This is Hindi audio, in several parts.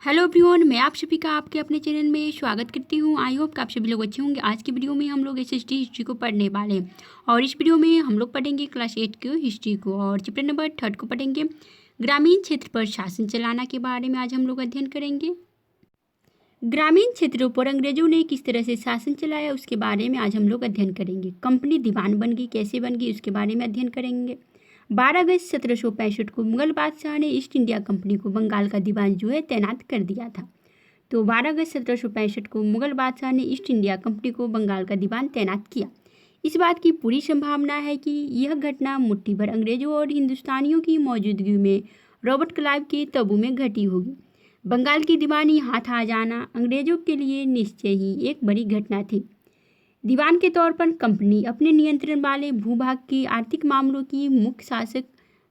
हेलो एवरीवन, मैं आप सभी का आपके अपने चैनल में स्वागत करती हूँ। आई होप कि आप सभी लोग अच्छे होंगे। आज की वीडियो में हम लोग एसएसटी हिस्ट्री को पढ़ने वाले हैं और इस वीडियो में हम लोग पढ़ेंगे क्लास 8 की हिस्ट्री को और चैप्टर नंबर 3 को पढ़ेंगे। ग्रामीण क्षेत्र पर शासन चलाना के बारे में आज हम लोग अध्ययन करेंगे। ग्रामीण क्षेत्रों पर अंग्रेजों ने किस तरह से शासन चलाया उसके बारे में आज हम लोग अध्ययन करेंगे। कंपनी दीवान बन गई, कैसे बन गई उसके बारे में अध्ययन करेंगे। 12 अगस्त 1765 को मुगल बादशाह ने ईस्ट इंडिया कंपनी को बंगाल का दीवान जो है तैनात कर दिया था। तो 12 अगस्त 1765 को मुगल बादशाह ने ईस्ट इंडिया कंपनी को बंगाल का दीवान तैनात किया। इस बात की पूरी संभावना है कि यह घटना मुट्ठी भर अंग्रेजों और हिंदुस्तानियों की मौजूदगी में रॉबर्ट क्लाइव के तंबू में घटी होगी। बंगाल की दीवानी हाथ आ जाना अंग्रेजों के लिए निश्चय ही एक बड़ी घटना थी। दीवान के तौर पर कंपनी अपने नियंत्रण वाले भूभाग के आर्थिक मामलों की मुख्य शासक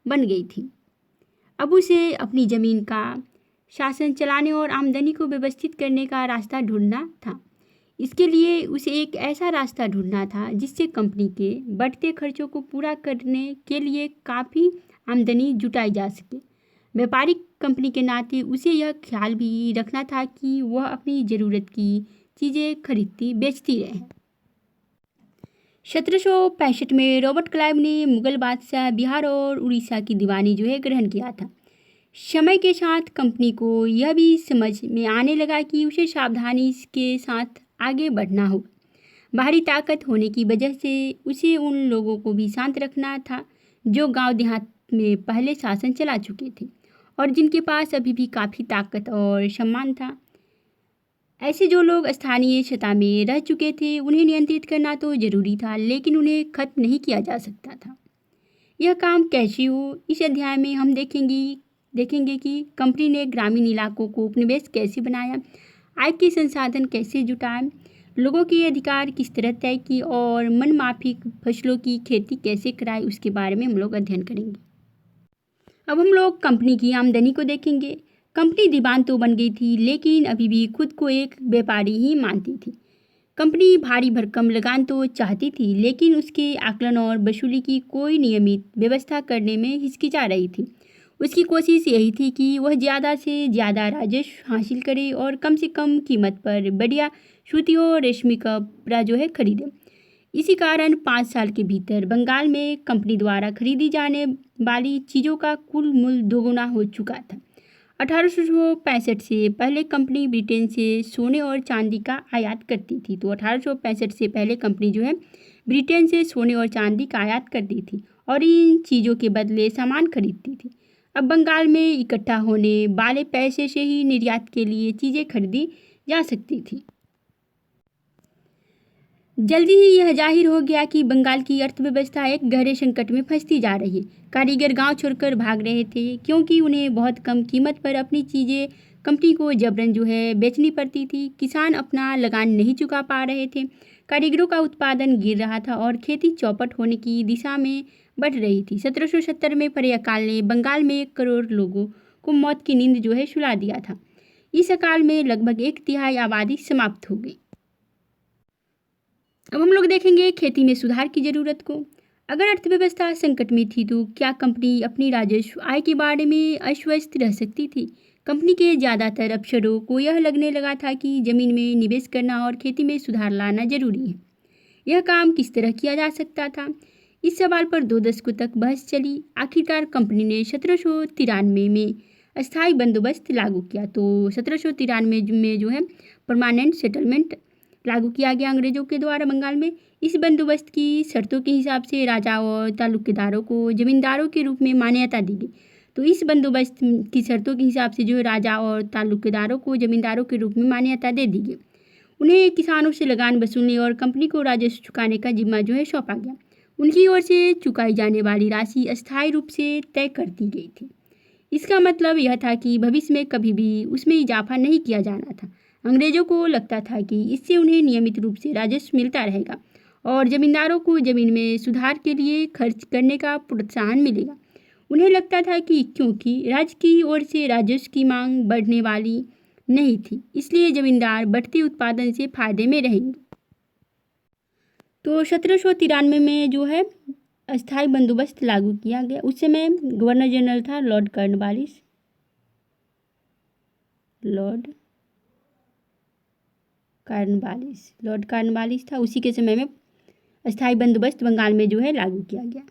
बन गई थी। अब उसे अपनी जमीन का शासन चलाने और आमदनी को व्यवस्थित करने का रास्ता ढूंढना था। इसके लिए उसे एक ऐसा रास्ता ढूंढना था जिससे कंपनी के बढ़ते खर्चों को पूरा करने के लिए काफ़ी आमदनी जुटाई जा सके। व्यापारिक कंपनी के नाते उसे यह ख्याल भी रखना था कि वह अपनी ज़रूरत की चीज़ें खरीदती बेचती रहे। 1765 में रॉबर्ट क्लाइव ने मुगल बादशाह बिहार और उड़ीसा की दीवानी जो है ग्रहण किया था। समय के साथ कंपनी को यह भी समझ में आने लगा कि उसे सावधानी के साथ आगे बढ़ना होगा। बाहरी ताकत होने की वजह से उसे उन लोगों को भी शांत रखना था जो गांव देहात में पहले शासन चला चुके थे और जिनके पास अभी भी काफ़ी ताकत और सम्मान था। ऐसे जो लोग स्थानीय सत्ता में रह चुके थे उन्हें नियंत्रित करना तो जरूरी था, लेकिन उन्हें खत्म नहीं किया जा सकता था। यह काम कैसे हो, इस अध्याय में हम देखेंगे कि कंपनी ने ग्रामीण इलाकों को उपनिवेश कैसे बनाया, आय के संसाधन कैसे जुटाए, लोगों के अधिकार किस तरह तय किए और मनमाफिक फसलों की खेती कैसे कराई, उसके बारे में हम लोग अध्ययन करेंगे। अब हम लोग कंपनी की आमदनी को देखेंगे। कंपनी दीवान तो बन गई थी, लेकिन अभी भी खुद को एक व्यापारी ही मानती थी। कंपनी भारी भरकम लगान तो चाहती थी, लेकिन उसके आकलन और वसूली की कोई नियमित व्यवस्था करने में हिचकिचा रही थी। उसकी कोशिश यही थी कि वह ज़्यादा से ज़्यादा राजस्व हासिल करे और कम से कम कीमत पर बढ़िया सूती और रेशमी कपड़ा जो है खरीदे। इसी कारण 5 साल के भीतर बंगाल में कंपनी द्वारा खरीदी जाने वाली चीज़ों का कुल मूल्य दोगुना हो चुका था। 1865 से पहले कंपनी ब्रिटेन से सोने और चांदी का आयात करती थी। तो 1865 से पहले कंपनी जो है ब्रिटेन से सोने और चांदी का आयात करती थी और इन चीज़ों के बदले सामान खरीदती थी। अब बंगाल में इकट्ठा होने वाले पैसे से ही निर्यात के लिए चीज़ें खरीदी जा सकती थी। जल्दी ही यह जाहिर हो गया कि बंगाल की अर्थव्यवस्था एक गहरे संकट में फंसती जा रही है। कारीगर गांव छोड़कर भाग रहे थे क्योंकि उन्हें बहुत कम कीमत पर अपनी चीज़ें कंपनी को जबरन जो है बेचनी पड़ती थी। किसान अपना लगान नहीं चुका पा रहे थे, कारीगरों का उत्पादन गिर रहा था और खेती चौपट होने की दिशा में बढ़ रही थी। 1770 में पड़े अकाल ने बंगाल में 1 करोड़ लोगों को मौत की नींद जो है सुला दिया था। इस अकाल में लगभग 1/3 आबादी समाप्त हो गई। अब हम लोग देखेंगे खेती में सुधार की ज़रूरत को। अगर अर्थव्यवस्था संकट में थी तो क्या कंपनी अपनी राजस्व आय के बारे में आश्वस्त रह सकती थी? कंपनी के ज़्यादातर अफसरों को यह लगने लगा था कि ज़मीन में निवेश करना और खेती में सुधार लाना जरूरी है। यह काम किस तरह किया जा सकता था, इस सवाल पर 2 दशकों तक बहस चली। आखिरकार कंपनी ने 1793 में अस्थायी बंदोबस्त लागू किया। तो 1793 में जो है परमानेंट सेटलमेंट लागू किया गया अंग्रेजों के द्वारा बंगाल में। इस बंदोबस्त की शर्तों के हिसाब से राजा और तालुकेदारों को जमींदारों के रूप में मान्यता दी गई। तो इस बंदोबस्त की शर्तों के हिसाब से जो है राजा और तालुकेदारों को जमींदारों के रूप में मान्यता दे दी गई। उन्हें किसानों से लगान वसूलने और कंपनी को राजस्व चुकाने का जिम्मा जो है सौंपा गया। उनकी ओर से चुकाई जाने वाली राशि अस्थायी रूप से तय कर दी गई थी। इसका मतलब यह था कि भविष्य में कभी भी उसमें इजाफा नहीं किया जाना था। अंग्रेजों को लगता था कि इससे उन्हें नियमित रूप से राजस्व मिलता रहेगा और जमींदारों को जमीन में सुधार के लिए खर्च करने का प्रोत्साहन मिलेगा। उन्हें लगता था कि क्योंकि राज्य की ओर से राजस्व की मांग बढ़ने वाली नहीं थी, इसलिए जमींदार बढ़ते उत्पादन से फायदे में रहेंगे। तो 1793 में जो है अस्थायी बंदोबस्त लागू किया गया। उस समय गवर्नर जनरल था लॉर्ड कॉर्नवालिस। लॉर्ड कॉर्नवालिस था। उसी के समय में अस्थायी बंदोबस्त बंगाल में जो है लागू किया गया।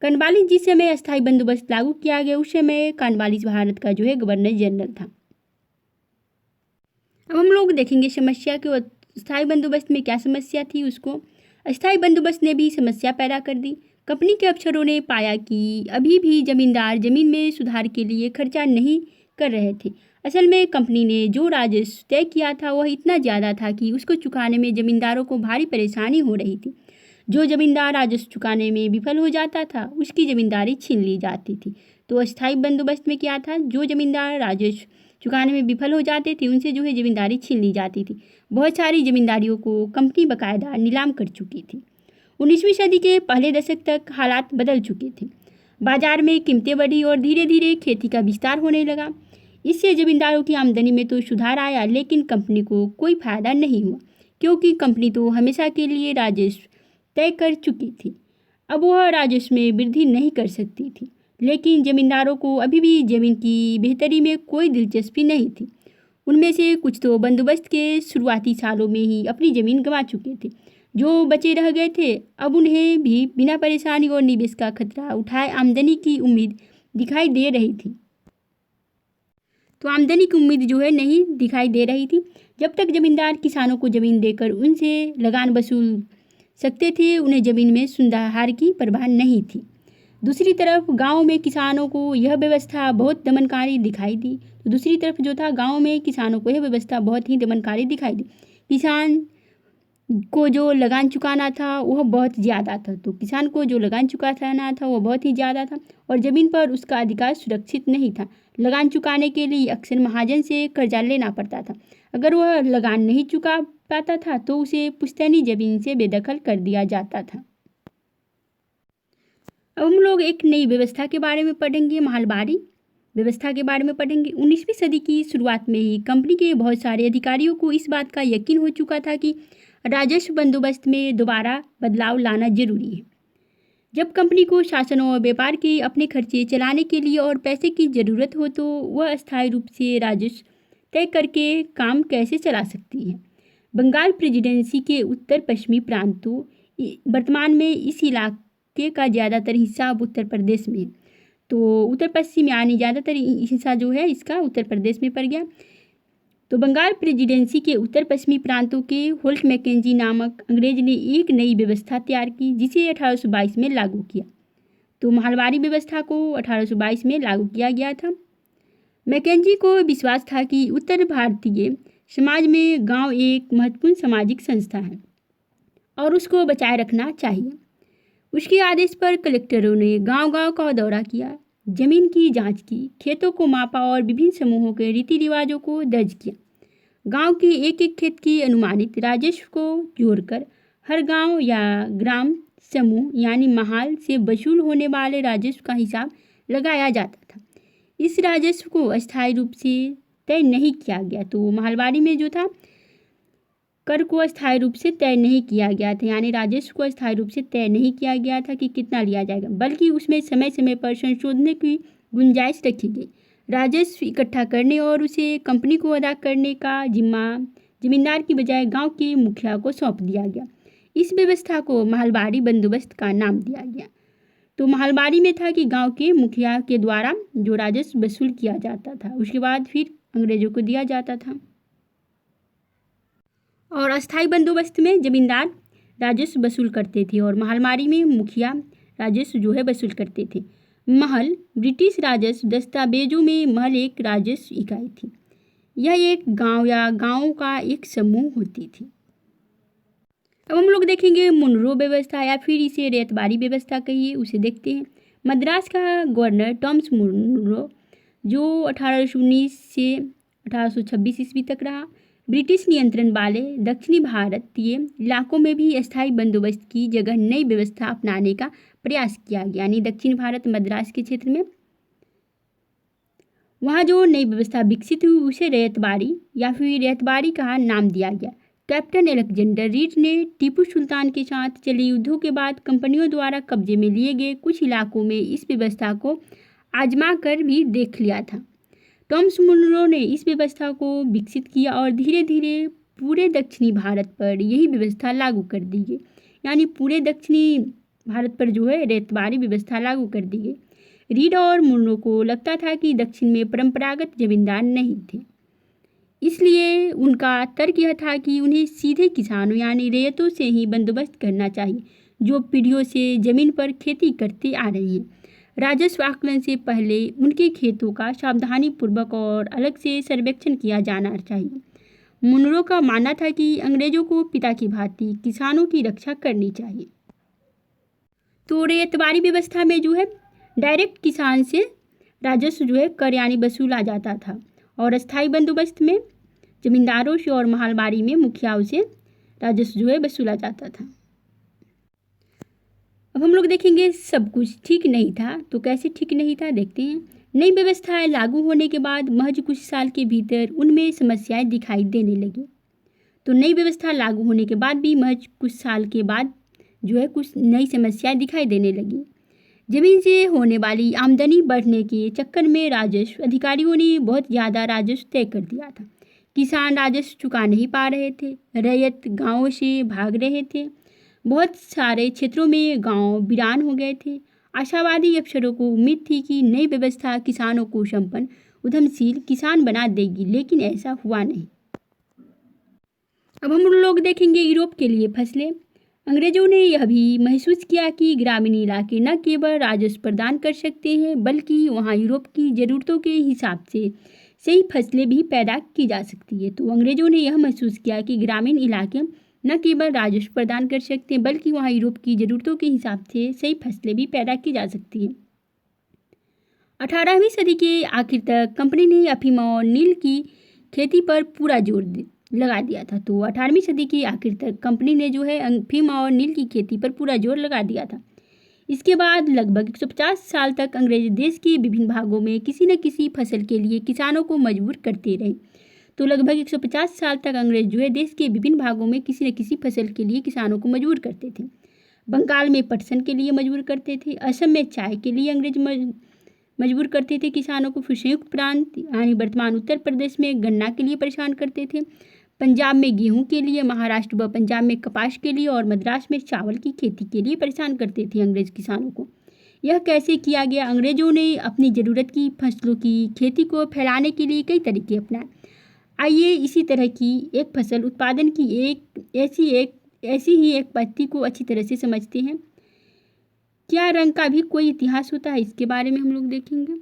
कॉर्नवालिस जिस समय अस्थायी बंदोबस्त लागू किया गया उस समय कॉर्नवालिस भारत का जो है गवर्नर जनरल था। अब हम लोग देखेंगे समस्या के अस्थायी बंदोबस्त में क्या समस्या थी उसको। अस्थायी बंदोबस्त ने भी समस्या पैदा कर दी। कंपनी के अफसरों ने पाया कि अभी भी जमींदार जमीन में सुधार के लिए खर्चा नहीं कर रहे थे। असल में कंपनी ने जो राजस्व तय किया था वह इतना ज़्यादा था कि उसको चुकाने में जमींदारों को भारी परेशानी हो रही थी। जो जमींदार राजस्व चुकाने में विफल हो जाता था उसकी जमींदारी छीन ली जाती थी। तो अस्थायी बंदोबस्त में क्या था, जो जमींदार राजस्व चुकाने में विफल हो जाते थे उनसे जो है जमींदारी छीन ली जाती थी। बहुत सारी जमींदारियों को कंपनी बाकायदा नीलाम कर चुकी थी। 19वीं सदी के पहले दशक तक हालात बदल चुके थे। बाजार में कीमतें बढ़ी और धीरे धीरे खेती का विस्तार होने लगा। इससे जमींदारों की आमदनी में तो सुधार आया, लेकिन कंपनी को कोई फायदा नहीं हुआ, क्योंकि कंपनी तो हमेशा के लिए राजस्व तय कर चुकी थी। अब वह राजस्व में वृद्धि नहीं कर सकती थी। लेकिन जमींदारों को अभी भी जमीन की बेहतरी में कोई दिलचस्पी नहीं थी। उनमें से कुछ तो बंदोबस्त के शुरुआती सालों में ही अपनी ज़मीन गंवा चुके थे। जो बचे रह गए थे अब उन्हें भी बिना परेशानी और निवेश का खतरा उठाए आमदनी की उम्मीद दिखाई दे रही थी। तो आमदनी की उम्मीद जो है नहीं दिखाई दे रही थी। जब तक जमींदार किसानों को ज़मीन देकर उनसे लगान वसूल सकते थे उन्हें ज़मीन में सुधार की परवाह नहीं थी। दूसरी तरफ गांव में किसानों को यह व्यवस्था बहुत दमनकारी दिखाई दी। तो दूसरी तरफ जो था गांव में किसानों को यह व्यवस्था बहुत ही दमनकारी दिखाई दी। किसान को जो लगान चुकाना था वह बहुत ज़्यादा था। तो किसान को जो लगान चुकाना था वह बहुत ही ज़्यादा था और ज़मीन पर उसका अधिकार सुरक्षित नहीं था। लगान चुकाने के लिए अक्सर महाजन से कर्जा लेना पड़ता था। अगर वह लगान नहीं चुका पाता था तो उसे पुश्तैनी ज़मीन से बेदखल कर दिया जाता था। अब हम लोग एक नई व्यवस्था के बारे में पढ़ेंगे, महलबारी व्यवस्था के बारे में पढ़ेंगे। 19वीं सदी की शुरुआत में ही कंपनी के बहुत सारे अधिकारियों को इस बात का यकीन हो चुका था कि राजस्व बंदोबस्त में दोबारा बदलाव लाना जरूरी है। जब कंपनी को शासन और व्यापार के अपने खर्चे चलाने के लिए और पैसे की ज़रूरत हो तो वह अस्थायी रूप से राजस्व तय करके काम कैसे चला सकती है। बंगाल प्रेसिडेंसी के उत्तर पश्चिमी प्रांतों वर्तमान में इस इलाके का ज़्यादातर हिस्सा अब उत्तर प्रदेश में है। तो उत्तर पश्चिम यानी ज़्यादातर हिस्सा जो है इसका उत्तर प्रदेश में पड़ गया। तो बंगाल प्रेसिडेंसी के उत्तर पश्चिमी प्रांतों के होल्ट मैकेंजी नामक अंग्रेज ने एक नई व्यवस्था तैयार की जिसे 1822 में लागू किया। तो महलबारी व्यवस्था को 1822 में लागू किया गया था। मैकेंजी को विश्वास था कि उत्तर भारतीय समाज में गांव एक महत्वपूर्ण सामाजिक संस्था है और उसको बचाए रखना चाहिए। उसके आदेश पर कलेक्टरों ने गांव-गांव का दौरा किया, जमीन की जांच की, खेतों को मापा और विभिन्न समूहों के रीति रिवाजों को दर्ज किया। गांव के एक एक खेत की अनुमानित राजस्व को जोड़कर हर गांव या ग्राम समूह यानी महाल से वसूल होने वाले राजस्व का हिसाब लगाया जाता था। इस राजस्व को अस्थायी रूप से तय नहीं किया गया। तो महलबारी में जो था कर को अस्थायी रूप से तय नहीं किया गया था, यानी राजस्व को अस्थायी रूप से तय नहीं किया गया था कि कितना लिया जाएगा, बल्कि उसमें समय समय पर संशोधन की गुंजाइश रखी गई। राजस्व इकट्ठा करने और उसे कंपनी को अदा करने का जिम्मा जमींदार की बजाय गांव के मुखिया को सौंप दिया गया। इस व्यवस्था को महलबारी बंदोबस्त का नाम दिया गया। तो महलबारी में था कि गांव के मुखिया के द्वारा जो राजस्व वसूल किया जाता था उसके बाद फिर अंग्रेजों को दिया जाता था। और अस्थायी बंदोबस्त में जमींदार राजस्व वसूल करते थे और महलबारी में मुखिया राजस्व जो है वसूल करते थे। महल ब्रिटिश राजस्व दस्तावेजों में महल एक राजस्व इकाई थी। यह एक गांव या गांवों का एक समूह होती थी। अब हम लोग देखेंगे मुनरो व्यवस्था या फिर इसे रेतबारी व्यवस्था कहिए, उसे देखते हैं। मद्रास का गवर्नर टॉमस मुनरो जो 1819 से 1826 ईस्वी तक रहा। ब्रिटिश नियंत्रण वाले दक्षिणी भारतीय इलाकों में भी अस्थायी बंदोबस्त की जगह नई व्यवस्था अपनाने का प्रयास किया गया, यानी दक्षिण भारत मद्रास के क्षेत्र में वहाँ जो नई व्यवस्था विकसित हुई उसे रेतबारी या फिर रेतबारी का नाम दिया गया। कैप्टन अलेक्जेंडर रीड ने टीपू सुल्तान के साथ चले युद्धों के बाद कंपनियों द्वारा कब्जे में लिए गए कुछ इलाकों में इस व्यवस्था को आजमा कर भी देख लिया था। टॉमस मुनरो ने इस व्यवस्था को विकसित किया और धीरे धीरे पूरे दक्षिणी भारत पर यही व्यवस्था लागू कर दी गई। यानी पूरे दक्षिणी भारत पर जो है रेतवारी व्यवस्था लागू कर दी गई। रीड और मुनरो को लगता था कि दक्षिण में परंपरागत जमींदार नहीं थे, इसलिए उनका तर्क यह था कि उन्हें सीधे किसानों यानी रैयतों से ही बंदोबस्त करना चाहिए, जो पीढ़ियों से जमीन पर खेती करते आ रहे हैं। राजस्व आकलन से पहले उनके खेतों का सावधानीपूर्वक और अलग से सर्वेक्षण किया जाना चाहिए। मुनरो का मानना था कि अंग्रेजों को पिता की भांति किसानों की रक्षा करनी चाहिए। तो रैयतवारी व्यवस्था में जो है डायरेक्ट किसान से राजस्व जो है कर यानी वसूला जाता था, और अस्थायी बंदोबस्त में जमींदारों से और महलबारी में मुखियाओं से राजस्व जो है वसूला जाता था। अब हम लोग देखेंगे सब कुछ ठीक नहीं था। तो कैसे ठीक नहीं था देखते हैं। नई व्यवस्थाएं लागू होने के बाद महज कुछ साल के भीतर उनमें समस्याएं दिखाई देने लगी। तो नई व्यवस्था लागू होने के बाद भी महज कुछ साल के बाद जो है कुछ नई समस्याएं दिखाई देने लगी। जमीन से होने वाली आमदनी बढ़ने के चक्कर में राजस्व अधिकारियों ने बहुत ज़्यादा राजस्व तय कर दिया था। किसान राजस्व चुका नहीं पा रहे थे, रैयत गांवों से भाग रहे थे, बहुत सारे क्षेत्रों में गांव वीरान हो गए थे। आशावादी अफसरों को उम्मीद थी कि नई व्यवस्था किसानों को संपन्न उद्यमशील किसान बना देगी, लेकिन ऐसा हुआ नहीं। अब हम लोग देखेंगे यूरोप के लिए फसलें। अंग्रेजों ने यह भी महसूस किया कि ग्रामीण इलाके न केवल राजस्व प्रदान कर सकते हैं, बल्कि वहाँ यूरोप की ज़रूरतों के हिसाब से सही फसलें भी पैदा की जा सकती है। तो अंग्रेजों ने यह महसूस किया कि ग्रामीण इलाके न केवल राजस्व प्रदान कर सकते हैं, बल्कि वहाँ यूरोप की ज़रूरतों के हिसाब से सही फसलें भी पैदा की जा सकती हैं। 18वीं सदी के आखिर तक कंपनी ने अफीम और नील की खेती पर पूरा जोर लगा दिया था। तो 18वीं सदी के आखिर तक कंपनी ने जो है अफीम और नील की खेती पर पूरा जोर लगा दिया था। इसके बाद लगभग 150 साल तक अंग्रेज देश के विभिन्न भागों में किसी न किसी फसल के लिए किसानों को मजबूर करते रहे। तो लगभग 150 साल तक अंग्रेज जो है देश के विभिन्न भागों में किसी न किसी फसल के लिए किसानों को मजबूर करते थे। बंगाल में पटसन के लिए मजबूर करते थे, असम में चाय के लिए अंग्रेज मजबूर करते थे किसानों को, फिर संयुक्त प्रांत यानी वर्तमान उत्तर प्रदेश में गन्ना के लिए परेशान करते थे, पंजाब में गेहूं के लिए, महाराष्ट्र व पंजाब में कपास के लिए और मद्रास में चावल की खेती के लिए परेशान करते थे अंग्रेज किसानों को। यह कैसे किया गया? अंग्रेजों ने अपनी ज़रूरत की फसलों की खेती को फैलाने के लिए कई तरीके अपनाए। आइए इसी तरह की एक फसल उत्पादन की ऐसी ही एक पद्धति को अच्छी तरह से समझते हैं। क्या रंग का भी कोई इतिहास होता है, इसके बारे में हम लोग देखेंगे।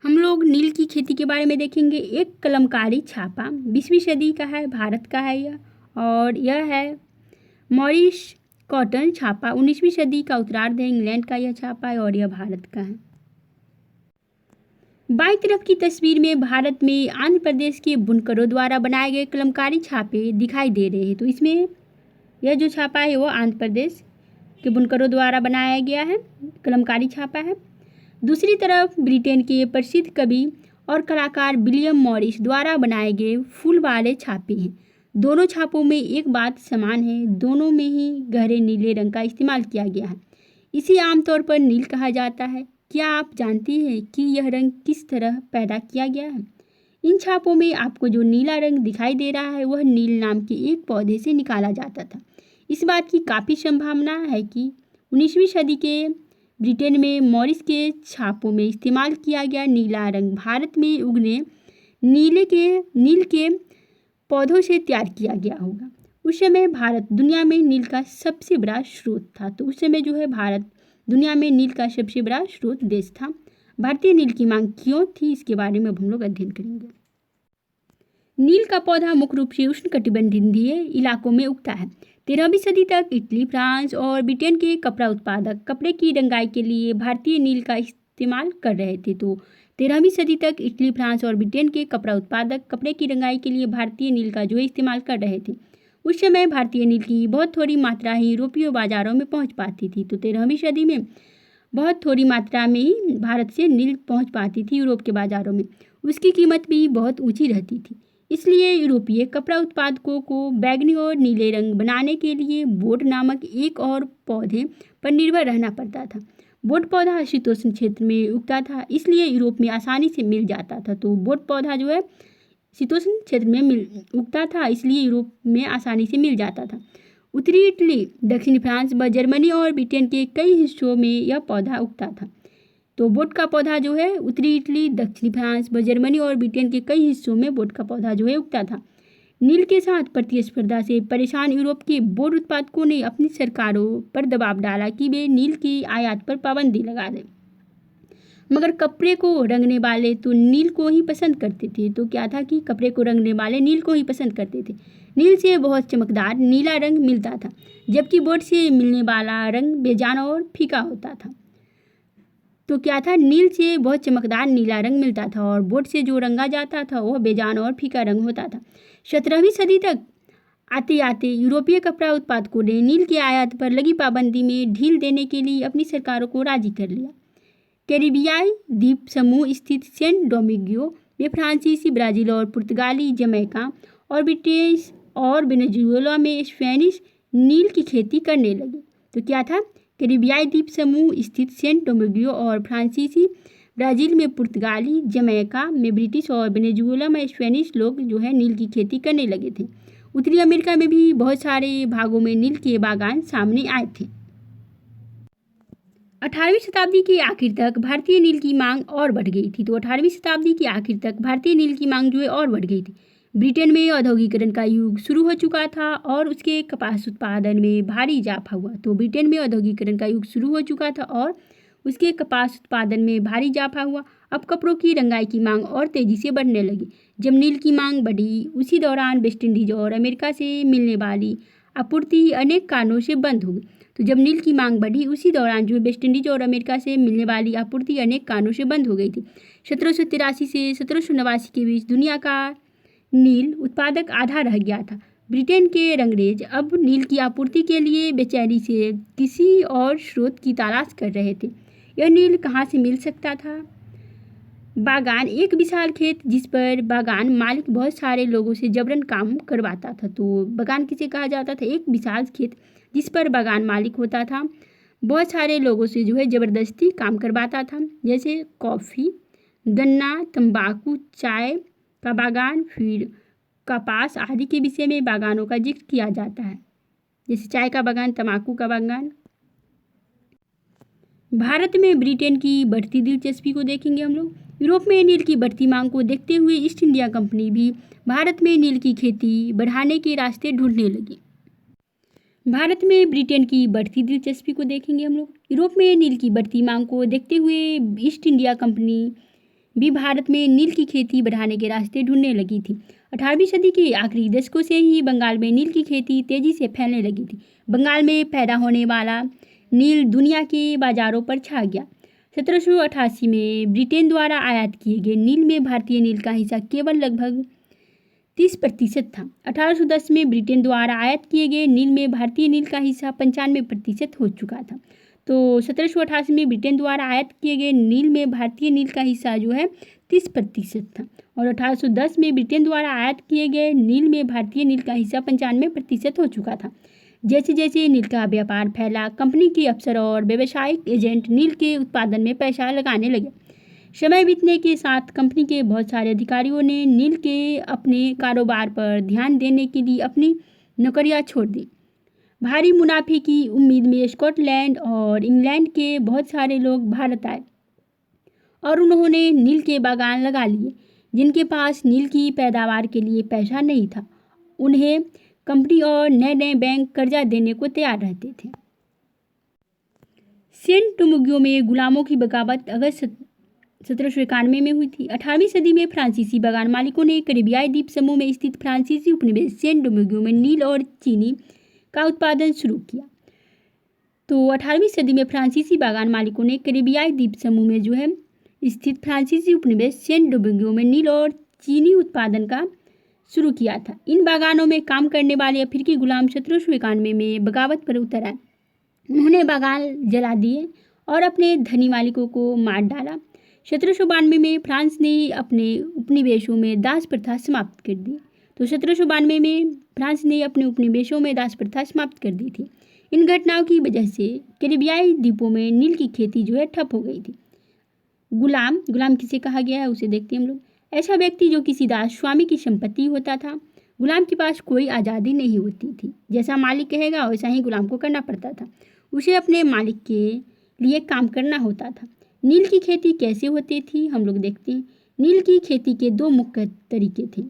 हम लोग नील की खेती के बारे में देखेंगे। एक कलमकारी छापा 20वीं सदी का है, भारत का है यह, और यह है मॉरिस कॉटन छापा 19वीं सदी का उत्तरार्ध है, इंग्लैंड का यह छापा है और यह भारत का है। बाईं तरफ की तस्वीर में भारत में आंध्र प्रदेश के बुनकरों द्वारा बनाए गए कलमकारी छापे दिखाई दे रहे हैं। तो इसमें यह जो छापा है वो आंध्र प्रदेश के बुनकरों द्वारा बनाया गया है, कलमकारी छापा है। दूसरी तरफ ब्रिटेन के प्रसिद्ध कवि और कलाकार विलियम मॉरिस द्वारा बनाए गए फूल वाले छापे हैं। दोनों छापों में एक बात समान है, दोनों में ही गहरे नीले रंग का इस्तेमाल किया गया है। इसे आमतौर पर नील कहा जाता है। क्या आप जानते हैं कि यह रंग किस तरह पैदा किया गया है? इन छापों में आपको जो नीला रंग दिखाई दे रहा है वह नील नाम के एक पौधे से निकाला जाता था। इस बात की काफ़ी संभावना है कि 19वीं सदी के ब्रिटेन में मॉरिस के छापों में इस्तेमाल किया गया नीला रंग भारत में उगने नील के पौधों से तैयार किया गया होगा। उस समय भारत दुनिया में नील का सबसे बड़ा स्रोत था। तो उस समय जो है भारत दुनिया में नील का सबसे बड़ा स्रोत देश था। भारतीय नील की मांग क्यों थी, इसके बारे में हम लोग अध्ययन करेंगे। नील का पौधा मुख्य रूप से उष्णकटिबंधीय इलाकों में उगता है। 13वीं सदी तक इटली, फ्रांस और ब्रिटेन के कपड़ा उत्पादक कपड़े की रंगाई के लिए भारतीय नील का इस्तेमाल कर रहे थे। तो 13वीं सदी तक इटली, फ्रांस और ब्रिटेन के कपड़ा उत्पादक कपड़े की रंगाई के लिए भारतीय नील का जो है इस्तेमाल कर रहे थे। उस समय भारतीय नील की बहुत थोड़ी मात्रा ही यूरोपीय बाज़ारों में पहुंच पाती थी। तो 13वीं सदी में बहुत थोड़ी मात्रा में ही भारत से नील पहुंच पाती थी यूरोप के बाज़ारों में। उसकी कीमत भी बहुत ऊंची रहती थी, इसलिए यूरोपीय कपड़ा उत्पादकों को बैंगनी और नीले रंग बनाने के लिए बोट नामक एक और पौधे पर निर्भर रहना पड़ता था। बोट पौधा शीतोष्ण क्षेत्र में उगता था, इसलिए यूरोप में आसानी से मिल जाता था। तो बोट पौधा जो है शीतोष्ण क्षेत्र में उगता था, इसलिए यूरोप में आसानी से मिल जाता था। उत्तरी इटली, दक्षिणी फ्रांस व जर्मनी और ब्रिटेन के कई हिस्सों में यह पौधा उगता था। तो बोट का पौधा जो है उत्तरी इटली, दक्षिणी फ्रांस व जर्मनी और ब्रिटेन के कई हिस्सों में बोट का पौधा जो है उगता था। नील के साथ प्रतिस्पर्धा से परेशान यूरोप के बोट उत्पादकों ने अपनी सरकारों पर दबाव डाला कि वे नील की आयात पर पाबंदी लगा दें, मगर कपड़े को रंगने वाले तो नील को ही पसंद करते थे। तो क्या था कि कपड़े को रंगने वाले नील को ही पसंद करते थे। नील से बहुत चमकदार नीला रंग मिलता था, जबकि बोट से मिलने वाला रंग बेजान और फीका होता था। तो क्या था, नील से बहुत चमकदार नीला रंग मिलता था और बोट से जो रंगा जाता था वह बेजान और फीका रंग होता था। 17वीं सदी तक आते आते यूरोपीय कपड़ा उत्पादकों ने नील की आयात पर लगी पाबंदी में ढील देने के लिए अपनी सरकारों को राजी कर लिया। कैरिबियाई द्वीप समूह स्थित सेंट डोमिंगो में फ्रांसीसी, ब्राज़ील और पुर्तगाली, जमैका और ब्रिटिश और वेनेजुएला में स्पेनिश नील की खेती करने लगे। तो क्या था, कैरिबियाई द्वीप समूह स्थित सेंट डोमिंगो और फ्रांसीसी, ब्राज़ील में पुर्तगाली, जमैका में ब्रिटिश और वेनेजुएला में स्पेनिश लोग जो है नील की खेती करने लगे थे। उत्तरी अमेरिका में भी बहुत सारे भागों में नील के बागान सामने आए थे। 18वीं शताब्दी के आखिर तक भारतीय नील की मांग और बढ़ गई थी। तो 18वीं शताब्दी के आखिर तक भारतीय नील की मांग जो है और बढ़ गई थी। ब्रिटेन में औद्योगिकरण का युग शुरू हो चुका था और उसके कपास उत्पादन में भारी इजाफा हुआ। तो ब्रिटेन में औद्योगिकरण का युग शुरू हो चुका था और उसके कपास उत्पादन में भारी इजाफा हुआ। अब कपड़ों की रंगाई की मांग और तेज़ी से बढ़ने लगी। जब नील की मांग बढ़ी, उसी दौरान वेस्ट इंडीज और अमेरिका से मिलने वाली आपूर्ति अनेक कारणों से बंद हो गई। तो जब नील की मांग बढ़ी, उसी दौरान जो वेस्ट इंडीज और अमेरिका से मिलने वाली आपूर्ति अनेक कारणों से बंद हो गई थी। 1783 से 1789 के बीच दुनिया का नील उत्पादक आधा रह गया था। ब्रिटेन के अंग्रेज अब नील की आपूर्ति के लिए बेचैनी से किसी और स्रोत की तलाश कर रहे थे। यह नील कहाँ से मिल सकता था? बागान, एक विशाल खेत जिस पर बागान मालिक बहुत सारे लोगों से जबरन काम करवाता था। तो बागान किसे कहा जाता था? एक विशाल खेत जिस पर बागान मालिक होता था, बहुत सारे लोगों से जो है ज़बरदस्ती काम करवाता था, जैसे कॉफ़ी, गन्ना, तंबाकू, चाय का बागान, फिर कपास आदि के विषय में बागानों का जिक्र किया जाता है, जैसे चाय का बागान, तंबाकू का बागान। भारत में ब्रिटेन की बढ़ती दिलचस्पी को देखेंगे हम लोग। यूरोप में नील की बढ़ती मांग को देखते हुए ईस्ट इंडिया कंपनी भी भारत में नील की खेती बढ़ाने के रास्ते ढूंढने लगी। भारत में ब्रिटेन की बढ़ती दिलचस्पी को देखेंगे हम लोग। यूरोप में नील की बढ़ती मांग को देखते हुए ईस्ट इंडिया कंपनी भी भारत में नील की खेती बढ़ाने के रास्ते ढूंढने लगी थी। 18वीं सदी के आखिरी दशकों से ही बंगाल में नील की खेती तेजी से फैलने लगी थी। बंगाल में पैदा होने वाला नील दुनिया के बाजारों पर छा गया। 1788 में ब्रिटेन द्वारा आयात किए गए नील में भारतीय नील का हिस्सा केवल लगभग 30% था। 1810 में ब्रिटेन द्वारा आयात किए गए नील में भारतीय नील का हिस्सा 95% हो चुका था। तो 1788 में ब्रिटेन द्वारा आयात किए गए नील में भारतीय नील का हिस्सा जो है 30% था और 1810 में ब्रिटेन द्वारा आयात किए गए नील में भारतीय नील का हिस्सा 95% हो चुका था। जैसे जैसे नील का व्यापार फैला, कंपनी के अफसर और व्यावसायिक एजेंट नील के उत्पादन में पैसा लगाने लगे। समय बीतने के साथ कंपनी के बहुत सारे अधिकारियों ने नील के अपने कारोबार पर ध्यान देने के लिए अपनी नौकरियां छोड़ दी। भारी मुनाफे की उम्मीद में स्कॉटलैंड और इंग्लैंड के बहुत सारे लोग भारत आए और उन्होंने नील के बागान लगा लिए। जिनके पास नील की पैदावार के लिए पैसा नहीं था, उन्हें कंपनी और नए नए बैंक कर्जा देने को तैयार रहते थे। सेंट डोमिंगो में गुलामों की बगावत अगस्त 1791 में हुई थी। 18वीं सदी में फ्रांसीसी बागान मालिकों ने कैरिबियाई द्वीप समूह में स्थित फ्रांसीसी उपनिवेश सेंट डोमिंगो में नील और चीनी का उत्पादन शुरू किया। तो 18वीं सदी में फ्रांसीसी बागान मालिकों ने कैरिबियाई द्वीप समूह में जो है स्थित फ्रांसीसी उपनिवेश सेंट डोमिंगो में नील और चीनी उत्पादन का शुरू किया था। इन बागानों में काम करने वाले अफ्रीकी गुलाम 1791 में बगावत पर उतर आए। उन्होंने बागान जला दिए और अपने धनी मालिकों को मार डाला। 1792 में फ्रांस ने अपने उपनिवेशों में दास प्रथा समाप्त कर दी। तो 1792 में फ्रांस ने अपने उपनिवेशों में दास प्रथा समाप्त कर दी थी। इन घटनाओं की वजह से कैरिबियाई द्वीपों में नील की खेती जो है ठप हो गई थी। गुलाम किसे कहा गया है उसे देखते हैं हम लोग। ऐसा व्यक्ति जो किसी दास स्वामी की संपत्ति होता था। गुलाम के पास कोई आज़ादी नहीं होती थी, जैसा मालिक कहेगा वैसा ही गुलाम को करना पड़ता था। उसे अपने मालिक के लिए काम करना होता था। नील की खेती कैसे होती थी हम लोग देखते हैं। नील की खेती के दो मुख्य तरीके थे।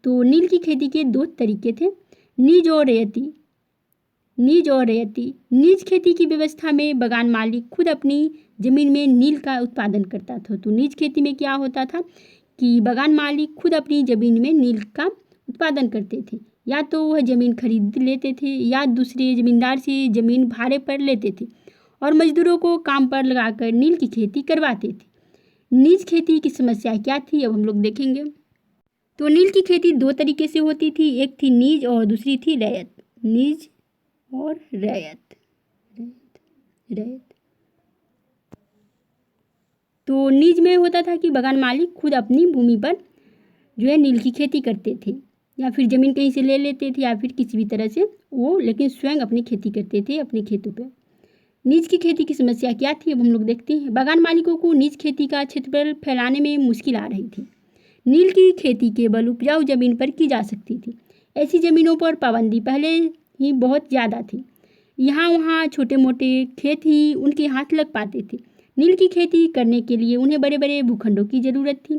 तो नील की खेती के दो तरीके थे, नीज और रैयती। नीज खेती की व्यवस्था में बगान मालिक खुद अपनी ज़मीन में नील का उत्पादन करता था। तो नीज खेती में क्या होता था कि बगान मालिक खुद अपनी ज़मीन में नील का उत्पादन करते थे। या तो वह ज़मीन खरीद लेते थे या दूसरे ज़मींदार से ज़मीन भाड़े पर लेते थे और मजदूरों को काम पर लगाकर नील की खेती करवाते थे। नीज खेती की समस्या क्या थी अब हम लोग देखेंगे। तो नील की खेती दो तरीके से होती थी, एक थी नीज और दूसरी थी रैयत। नीज और रैयत। तो नीज में होता था कि बगान मालिक खुद अपनी भूमि पर जो है नील की खेती करते थे, या फिर ज़मीन कहीं से ले लेते थे या फिर किसी भी तरह से वो, लेकिन स्वयं अपनी खेती करते थे अपने खेतों पर। नीज की खेती की समस्या क्या थी अब हम लोग देखते हैं। बगान मालिकों को नीज खेती का क्षेत्रफल फैलाने में मुश्किल आ रही थी। नील की खेती केवल उपजाऊ जमीन पर की जा सकती थी। ऐसी ज़मीनों पर पाबंदी पहले ही बहुत ज़्यादा थी। यहाँ वहाँ छोटे मोटे खेत ही उनके हाथ लग पाते थे। नील की खेती करने के लिए उन्हें बड़े बड़े भूखंडों की ज़रूरत थी।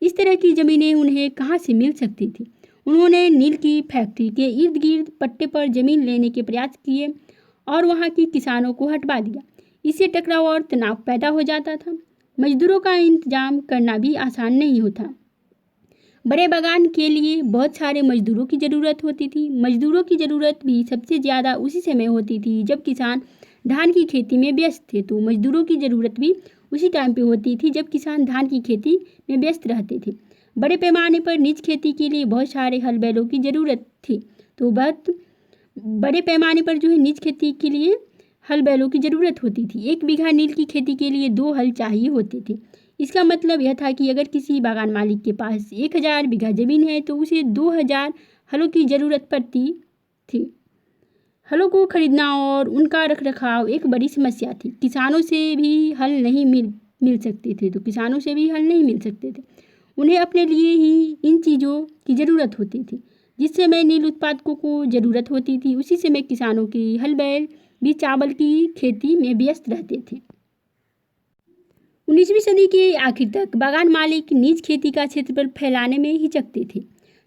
इस तरह की ज़मीनें उन्हें कहाँ से मिल सकती थी। उन्होंने नील की फैक्ट्री के इर्द गिर्द पट्टे पर ज़मीन लेने के प्रयास किए और वहाँ की किसानों को हटवा दिया। इससे टकराव और तनाव पैदा हो जाता था। मजदूरों का इंतजाम करना भी आसान नहीं होता। बड़े बागान के लिए बहुत सारे मजदूरों की ज़रूरत होती थी। मजदूरों की ज़रूरत भी सबसे ज़्यादा उसी समय होती थी जब किसान धान की खेती में व्यस्त थे। तो मजदूरों की ज़रूरत भी उसी टाइम पे होती थी जब किसान धान की खेती में व्यस्त रहते थे। बड़े पैमाने पर निज खेती के लिए बहुत सारे हल बैलों की ज़रूरत थी। तो बहुत बड़े पैमाने पर जो है निज खेती के लिए हल बैलों की ज़रूरत होती थी। 1 बीघा नील की खेती के लिए 2 हल चाहिए होते थे। इसका मतलब यह था कि अगर किसी बागान मालिक के पास 1000 बीघा ज़मीन है तो उसे 2000 हलों की ज़रूरत पड़ती थी। हलों को खरीदना और उनका रखरखाव एक बड़ी समस्या थी। किसानों से भी हल नहीं मिल सकते थे। तो किसानों से भी हल नहीं मिल सकते थे। उन्हें अपने लिए ही इन चीज़ों की ज़रूरत होती थी। जिस समय नील उत्पादकों को ज़रूरत होती थी उसी समय किसानों की हल बैल भी चावल की खेती में व्यस्त रहते थे। 19वीं सदी के आखिर तक बागान मालिक निज खेती का क्षेत्रफल फैलाने में हिचकते थे।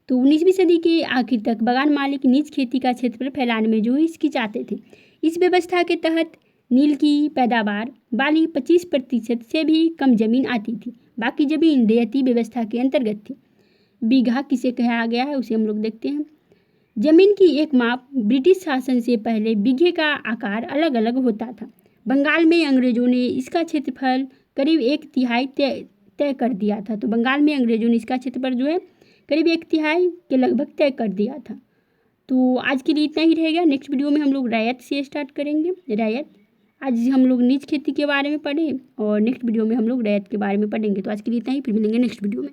तो 19वीं सदी के आखिर तक बागान मालिक निज खेती का क्षेत्रफल फैलाने में जो हिचकिचाते थे। इस व्यवस्था के तहत नील की पैदावार वाली 25% से भी कम जमीन आती थी। बाकी जमीन रैयती व्यवस्था के अंतर्गत थी। बीघा किसे कहा गया है उसे हम लोग देखते हैं। जमीन की एक माप ब्रिटिश शासन से पहले बीघे का आकार अलग अलग होता था। बंगाल में अंग्रेजों ने इसका क्षेत्रफल करीब 1/3 तय कर दिया था। तो बंगाल में अंग्रेजों ने इसका क्षेत्रफल जो है करीब 1/3 के लगभग तय कर दिया था। तो आज के लिए इतना ही रहेगा। नेक्स्ट वीडियो में हम लोग रैयत से स्टार्ट करेंगे। रैयत, आज हम लोग निज खेती के बारे में पढ़े और नेक्स्ट वीडियो में हम लोग रैयत के बारे में पढ़ेंगे। तो आज के लिए इतना ही, फिर मिलेंगे नेक्स्ट वीडियो में।